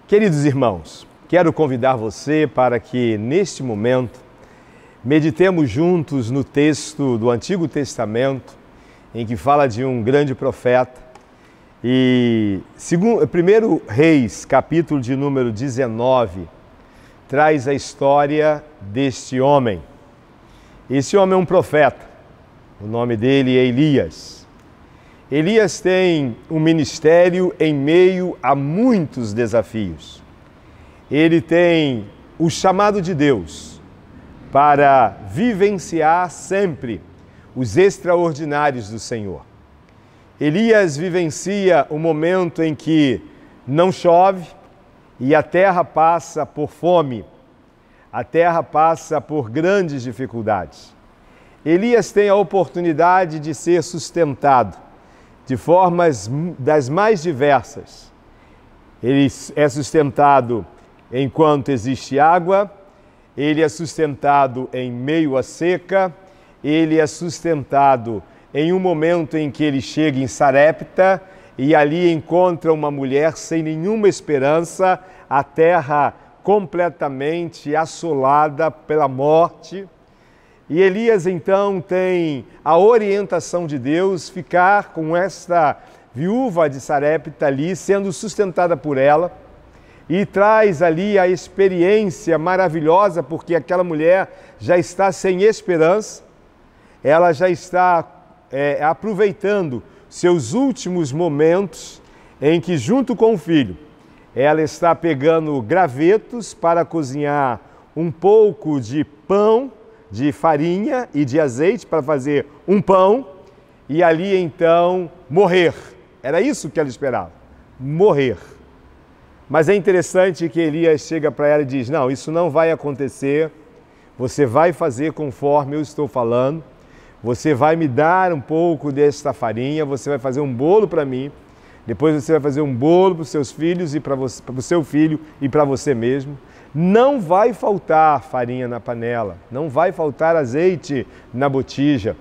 Queridos irmãos, quero convidar você para que neste momento meditemos juntos no texto do Antigo Testamento em que fala de um grande profeta e 1 Reis, capítulo de número 19, traz a história deste homem. Esse homem é um profeta, o nome dele é Elias. Elias tem um ministério em meio a muitos desafios. Ele tem o chamado de Deus para vivenciar sempre os extraordinários do Senhor. Elias vivencia o momento em que não chove e a terra passa por fome, a terra passa por grandes dificuldades. Elias tem a oportunidade de ser sustentado de formas das mais diversas. Ele é sustentado enquanto existe água, ele é sustentado em meio à seca, ele é sustentado em um momento em que ele chega em Sarepta e ali encontra uma mulher sem nenhuma esperança, a terra completamente assolada pela morte. E Elias então tem a orientação de Deus ficar com esta viúva de Sarepta ali, sendo sustentada por ela, e traz ali a experiência maravilhosa, porque aquela mulher já está sem esperança, ela já está aproveitando seus últimos momentos em que, junto com o filho, ela está pegando gravetos para cozinhar um pouco de pão, de farinha e de azeite para fazer um pão e ali então morrer. Era isso que ela esperava, morrer. Mas é interessante que Elias chega para ela e diz: não, isso não vai acontecer, você vai fazer conforme eu estou falando, você vai me dar um pouco desta farinha, você vai fazer um bolo para mim, depois você vai fazer um bolo para os seus filhos e para o seu filho e para você mesmo. Não vai faltar farinha na panela, não vai faltar azeite na botija.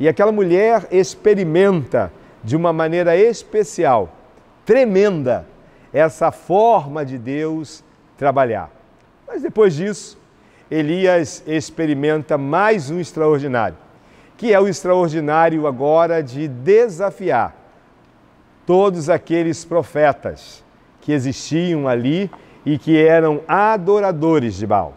E aquela mulher experimenta de uma maneira especial, tremenda, essa forma de Deus trabalhar. Mas depois disso, Elias experimenta mais um extraordinário, que é o extraordinário agora de desafiar todos aqueles profetas que existiam ali e que eram adoradores de Baal.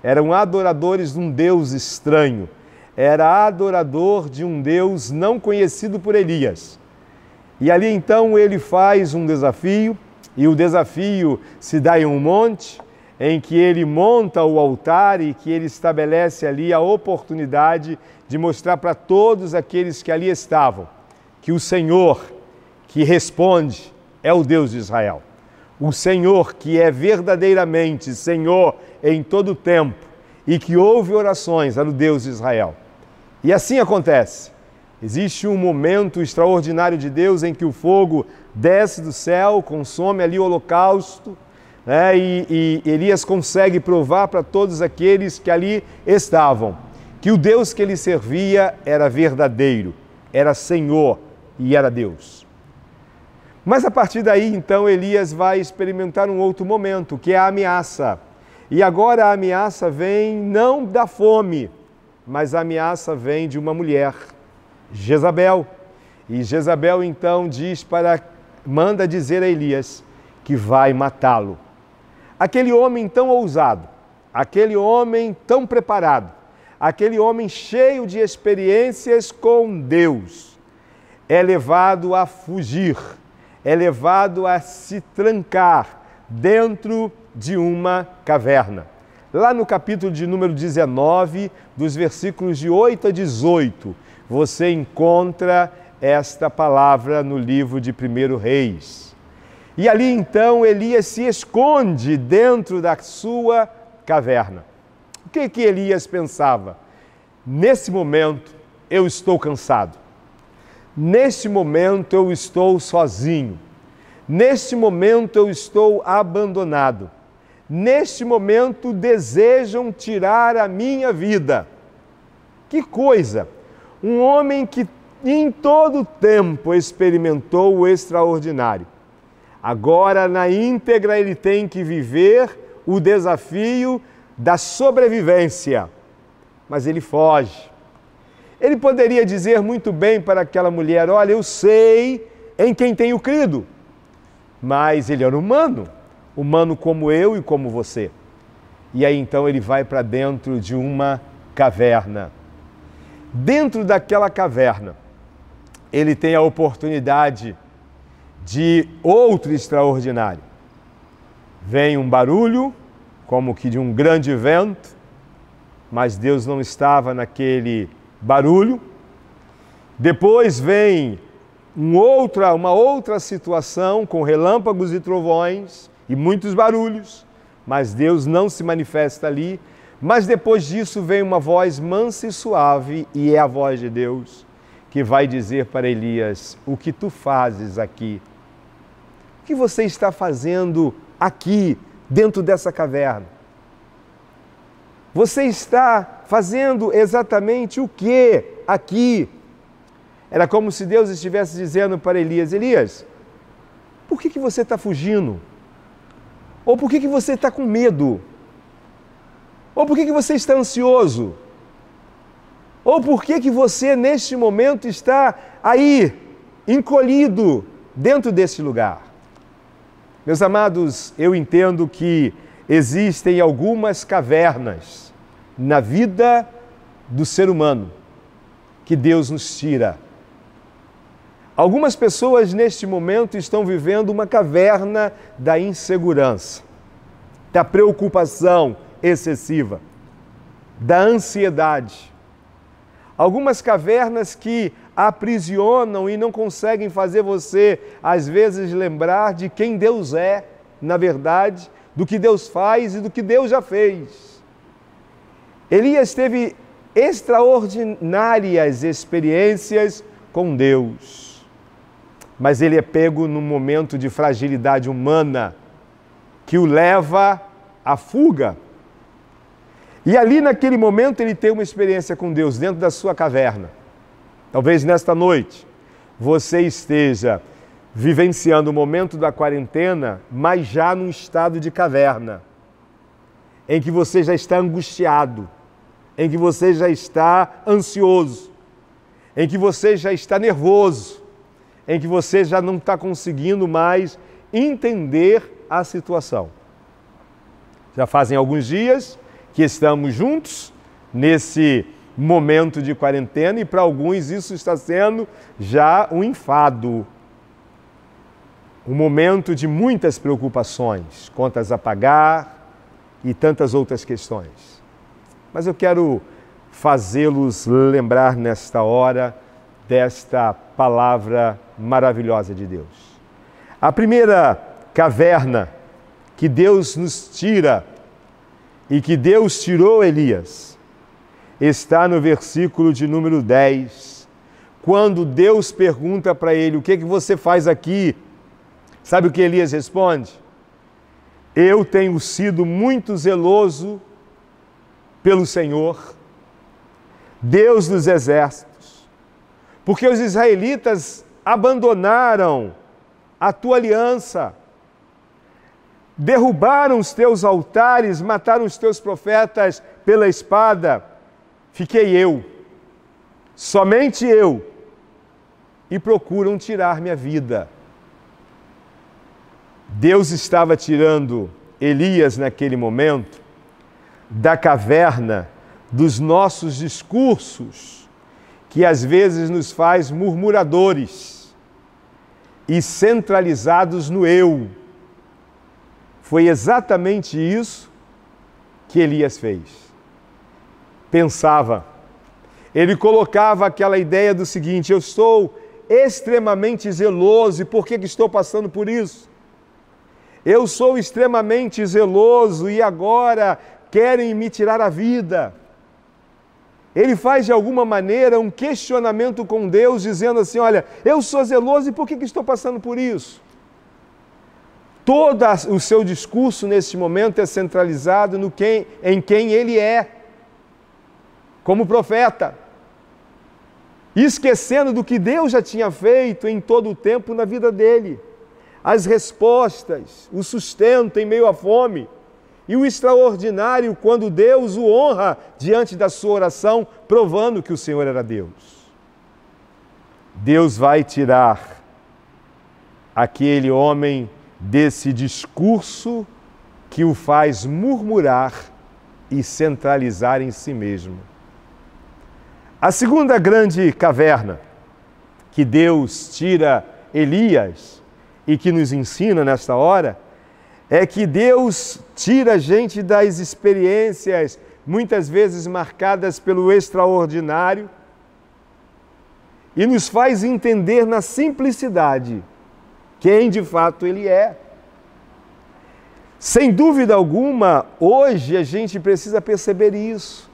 Eram adoradores de um Deus estranho. Era adorador de um Deus não conhecido por Elias. E ali então ele faz um desafio, e o desafio se dá em um monte, em que ele monta o altar e que ele estabelece ali a oportunidade de mostrar para todos aqueles que ali estavam que o Senhor que responde é o Deus de Israel. O Senhor que é verdadeiramente Senhor em todo o tempo e que ouve orações era o Deus de Israel. E assim acontece. Existe um momento extraordinário de Deus em que o fogo desce do céu, consome ali o holocausto, né? E Elias consegue provar para todos aqueles que ali estavam que o Deus que ele servia era verdadeiro, era Senhor e era Deus. Mas a partir daí, então, Elias vai experimentar um outro momento, que é a ameaça. E agora a ameaça vem não da fome, mas a ameaça vem de uma mulher, Jezabel. E Jezabel, então, manda dizer a Elias que vai matá-lo. Aquele homem tão ousado, aquele homem tão preparado, aquele homem cheio de experiências com Deus, é levado a fugir, é levado a se trancar dentro de uma caverna. Lá no capítulo de número 19, dos versículos de 8 a 18, você encontra esta palavra no livro de 1 Reis. E ali então Elias se esconde dentro da sua caverna. O que Elias pensava? Nesse momento eu estou cansado. Neste momento eu estou sozinho. Neste momento eu estou abandonado. Neste momento desejam tirar a minha vida. Que coisa! Um homem que em todo tempo experimentou o extraordinário. Agora, na íntegra, ele tem que viver o desafio da sobrevivência. Mas ele foge. Ele poderia dizer muito bem para aquela mulher: olha, eu sei em quem tenho crido. Mas ele era humano como eu e como você. E aí então ele vai para dentro de uma caverna. Dentro daquela caverna, ele tem a oportunidade de outro extraordinário. Vem um barulho, como que de um grande vento, mas Deus não estava naquele barulho. Depois vem uma outra situação com relâmpagos e trovões e muitos barulhos, mas Deus não se manifesta ali. Mas depois disso vem uma voz mansa e suave, e é a voz de Deus que vai dizer para Elias: o que tu fazes aqui? O que você está fazendo aqui, dentro dessa caverna? Você está fazendo exatamente o que aqui? Era como se Deus estivesse dizendo para Elias: Elias, por que você está fugindo? Ou por que você está com medo? Ou por que você está ansioso? Ou por que você neste momento está aí, encolhido dentro desse lugar? Meus amados, eu entendo que existem algumas cavernas na vida do ser humano que Deus nos tira. Algumas pessoas neste momento estão vivendo uma caverna da insegurança, da preocupação excessiva, da ansiedade. Algumas cavernas que aprisionam e não conseguem fazer você, às vezes, lembrar de quem Deus é, na verdade, do que Deus faz e do que Deus já fez. Elias teve extraordinárias experiências com Deus, mas ele é pego num momento de fragilidade humana que o leva à fuga. E ali naquele momento ele tem uma experiência com Deus dentro da sua caverna. Talvez nesta noite você esteja vivenciando o momento da quarentena, mas já num estado de caverna, em que você já está angustiado, em que você já está ansioso, em que você já está nervoso, em que você já não está conseguindo mais entender a situação. Já fazem alguns dias que estamos juntos nesse momento de quarentena e para alguns isso está sendo já um enfado. Um momento de muitas preocupações, contas a pagar e tantas outras questões. Mas eu quero fazê-los lembrar nesta hora desta palavra maravilhosa de Deus. A primeira caverna que Deus nos tira e que Deus tirou Elias está no versículo de número 10, quando Deus pergunta para ele: o que você faz aqui? Sabe o que Elias responde? Eu tenho sido muito zeloso pelo Senhor, Deus dos exércitos, porque os israelitas abandonaram a tua aliança, derrubaram os teus altares, mataram os teus profetas pela espada. Fiquei eu, somente eu, e procuram tirar minha vida. Deus estava tirando Elias naquele momento da caverna dos nossos discursos, que às vezes nos faz murmuradores e centralizados no eu. Foi exatamente isso que Elias fez. Pensava, ele colocava aquela ideia do seguinte: eu estou extremamente zeloso, e por que estou passando por isso? Eu sou extremamente zeloso e agora querem me tirar a vida. Ele faz de alguma maneira um questionamento com Deus, dizendo assim: olha, eu sou zeloso e por que estou passando por isso? Todo o seu discurso nesse momento é centralizado em quem ele é, como profeta, esquecendo do que Deus já tinha feito em todo o tempo na vida dele. as respostas, o sustento em meio à fome, e o extraordinário quando Deus o honra diante da sua oração, provando que o Senhor era Deus. Deus vai tirar aquele homem desse discurso que o faz murmurar e centralizar em si mesmo. A segunda grande caverna que Deus tira Elias e que nos ensina nesta hora é que Deus tira a gente das experiências muitas vezes marcadas pelo extraordinário e nos faz entender na simplicidade quem de fato Ele é. Sem dúvida alguma, hoje a gente precisa perceber isso,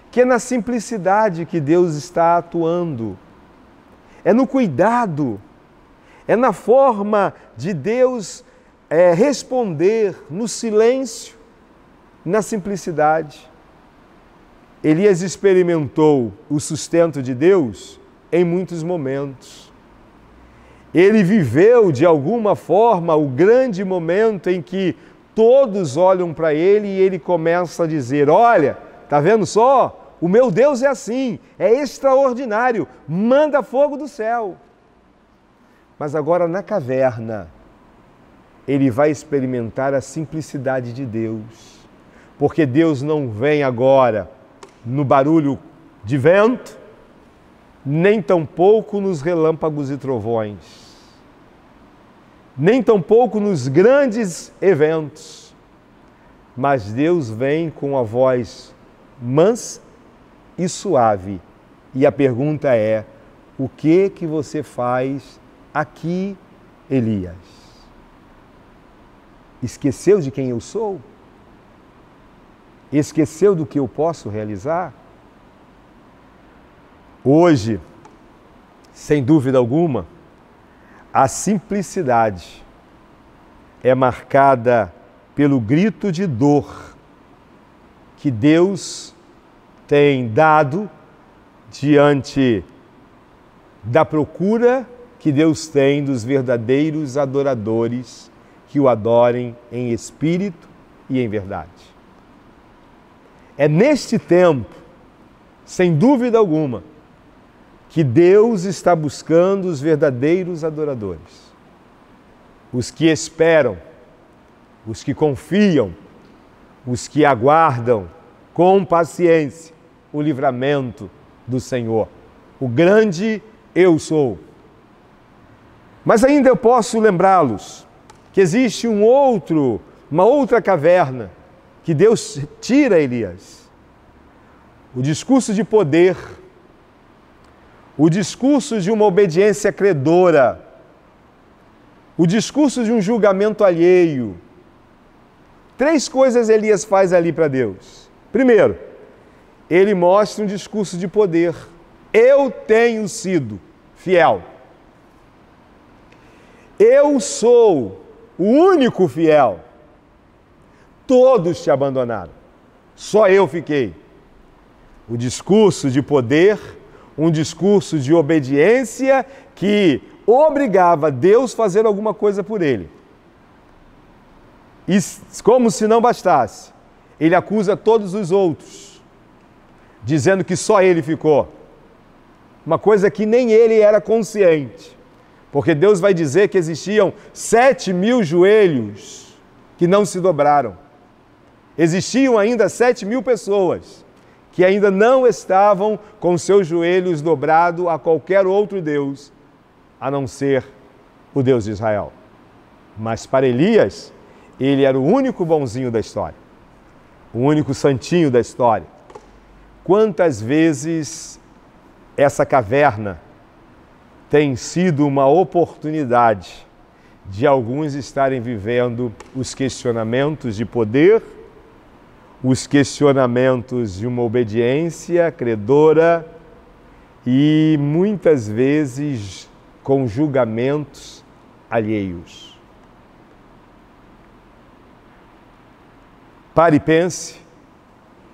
que é na simplicidade que Deus está atuando, é no cuidado, é na forma de Deus responder no silêncio, na simplicidade. Elias experimentou o sustento de Deus em muitos momentos. Ele viveu, de alguma forma, o grande momento em que todos olham para ele e ele começa a dizer: olha, está vendo só? O meu Deus é assim, é extraordinário, manda fogo do céu. Mas agora na caverna, ele vai experimentar a simplicidade de Deus, porque Deus não vem agora no barulho de vento, nem tampouco nos relâmpagos e trovões, nem tampouco nos grandes eventos, mas Deus vem com a voz mansa e suave. E a pergunta é: o que você faz aqui, Elias? Esqueceu de quem eu sou? Esqueceu do que eu posso realizar? Hoje, sem dúvida alguma, a simplicidade é marcada pelo grito de dor que Deus tem dado diante da procura que Deus tem dos verdadeiros adoradores que o adorem em espírito e em verdade. É neste tempo, sem dúvida alguma, que Deus está buscando os verdadeiros adoradores, os que esperam, os que confiam, os que aguardam com paciência o livramento do Senhor, o grande eu sou. Mas ainda eu posso lembrá-los que existe uma outra caverna que Deus tira Elias. O discurso de poder, o discurso de uma obediência credora, o discurso de um julgamento alheio. 3 coisas Elias faz ali para Deus. Primeiro, ele mostra um discurso de poder. Eu tenho sido fiel. Eu sou o único fiel. Todos te abandonaram. Só eu fiquei. O discurso de poder, um discurso de obediência que obrigava Deus a fazer alguma coisa por ele. E como se não bastasse, ele acusa todos os outros, dizendo que só ele ficou. Uma coisa que nem ele era consciente. Porque Deus vai dizer que existiam 7.000 joelhos que não se dobraram. Existiam ainda 7.000 pessoas que ainda não estavam com seus joelhos dobrados a qualquer outro Deus, a não ser o Deus de Israel. Mas para Elias, ele era o único bonzinho da história, o único santinho da história. Quantas vezes essa caverna tem sido uma oportunidade de alguns estarem vivendo os questionamentos de poder, os questionamentos de uma obediência credora e muitas vezes com julgamentos alheios. Pare e pense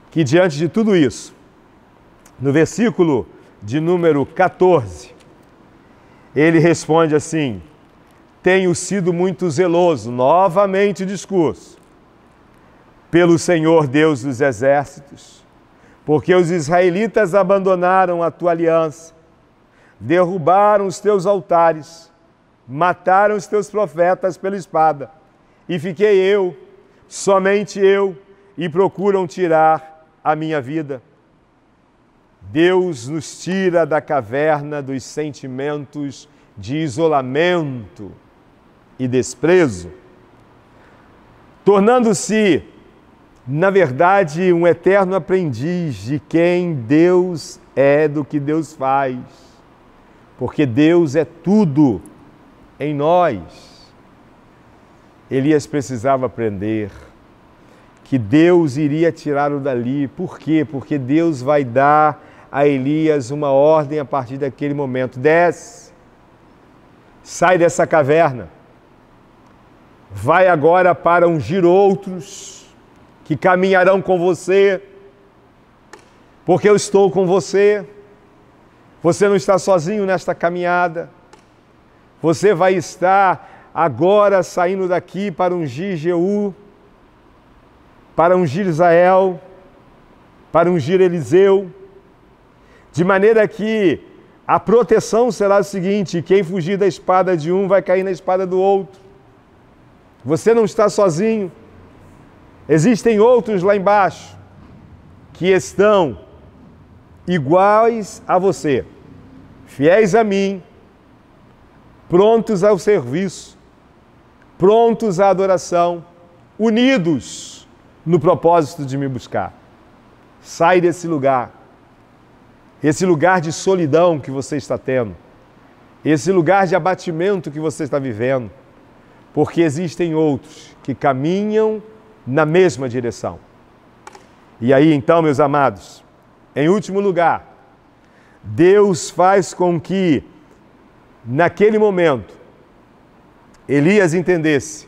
que diante de tudo isso, no versículo de número 14, ele responde assim: tenho sido muito zeloso, novamente o discurso, pelo Senhor Deus dos exércitos, porque os israelitas abandonaram a tua aliança, derrubaram os teus altares, mataram os teus profetas pela espada, e fiquei eu, somente eu, e procuram tirar a minha vida. Deus nos tira da caverna dos sentimentos de isolamento e desprezo, tornando-se, na verdade, um eterno aprendiz de quem Deus é, do que Deus faz, porque Deus é tudo em nós. Elias precisava aprender que Deus iria tirá-lo dali. Por quê? Porque Deus vai dar a Elias uma ordem a partir daquele momento. Desce, sai dessa caverna, vai agora para ungir outros que caminharão com você, porque eu estou com você. Você não está sozinho nesta caminhada. Você vai estar agora saindo daqui para ungir Jeú, para ungir Israel, para ungir Eliseu, de maneira que a proteção será o seguinte: quem fugir da espada de um vai cair na espada do outro. Você não está sozinho. Existem outros lá embaixo que estão iguais a você, fiéis a mim, prontos ao serviço, prontos à adoração, unidos no propósito de me buscar. Sai desse lugar, esse lugar de solidão que você está tendo, esse lugar de abatimento que você está vivendo, porque existem outros que caminham na mesma direção. E aí então, meus amados, em último lugar, Deus faz com que, naquele momento, Elias entendesse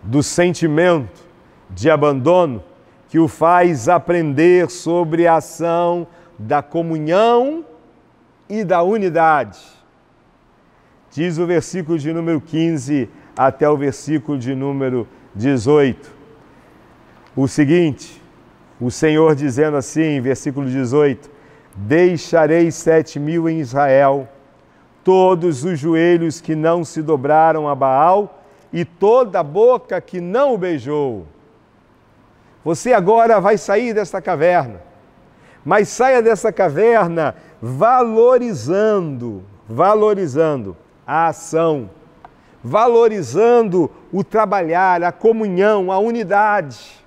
do sentimento de abandono que o faz aprender sobre a ação da comunhão e da unidade. Diz o versículo de número 15 até o versículo de número 18. O seguinte, o Senhor dizendo assim, versículo 18: deixarei 7.000 em Israel, todos os joelhos que não se dobraram a Baal e toda a boca que não o beijou. Você agora vai sair desta caverna, mas saia dessa caverna valorizando a ação, valorizando o trabalhar, a comunhão, a unidade.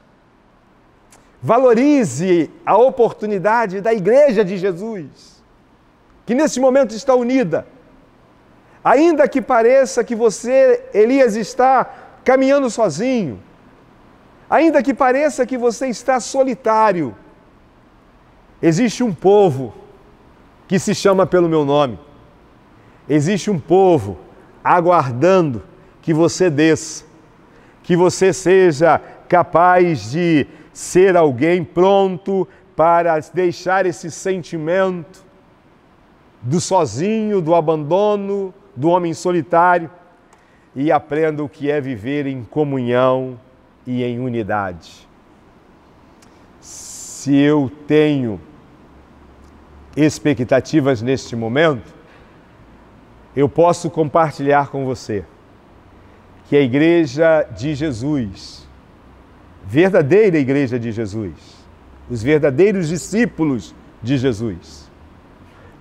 Valorize a oportunidade da Igreja de Jesus, que nesse momento está unida. Ainda que pareça que você, Elias, está caminhando sozinho, ainda que pareça que você está solitário, existe um povo que se chama pelo meu nome. Existe um povo aguardando que você desça, que você seja capaz de ser alguém pronto para deixar esse sentimento do sozinho, do abandono, do homem solitário e aprenda o que é viver em comunhão e em unidade. Se eu tenho expectativas neste momento, eu posso compartilhar com você que a Igreja de Jesus, verdadeira Igreja de Jesus, os verdadeiros discípulos de Jesus,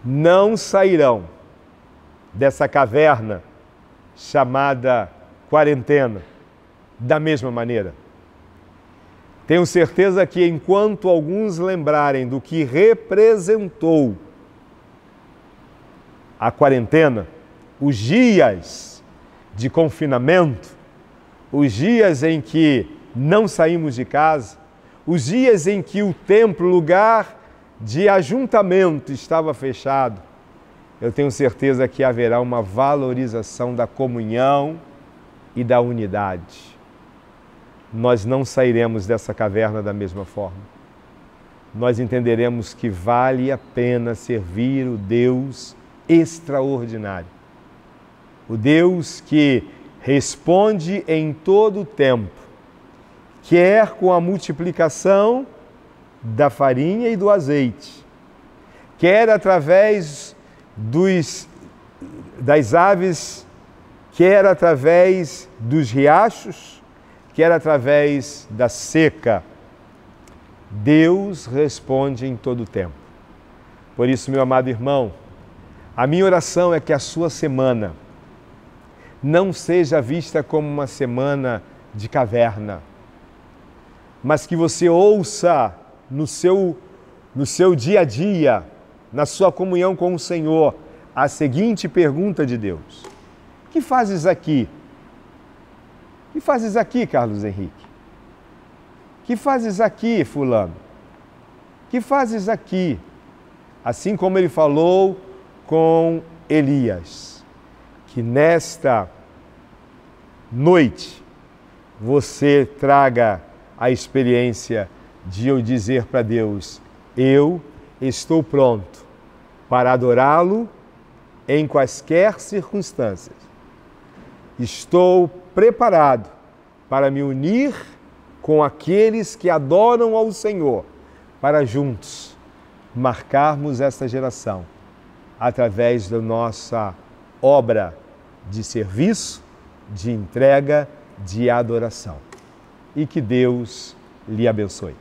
não sairão dessa caverna chamada quarentena da mesma maneira. Tenho certeza que enquanto alguns lembrarem do que representou a quarentena, os dias de confinamento, os dias em que não saímos de casa, os dias em que o templo, lugar de ajuntamento, estava fechado, eu tenho certeza que haverá uma valorização da comunhão e da unidade. Nós não sairemos dessa caverna da mesma forma. Nós entenderemos que vale a pena servir o Deus extraordinário. O Deus que responde em todo o tempo, quer com a multiplicação da farinha e do azeite, quer através das aves, quer através dos riachos, quer através da seca. Deus responde em todo o tempo. Por isso, meu amado irmão, a minha oração é que a sua semana não seja vista como uma semana de caverna, mas que você ouça no seu dia a dia, na sua comunhão com o Senhor, a seguinte pergunta de Deus: que fazes aqui? Que fazes aqui, Carlos Henrique? Que fazes aqui, fulano? Que fazes aqui? Assim como ele falou com Elias, que nesta noite você traga a experiência de eu dizer para Deus: eu estou pronto para adorá-lo em quaisquer circunstâncias. Estou preparado para me unir com aqueles que adoram ao Senhor, para juntos marcarmos esta geração através da nossa obra de serviço, de entrega, de adoração. E que Deus lhe abençoe.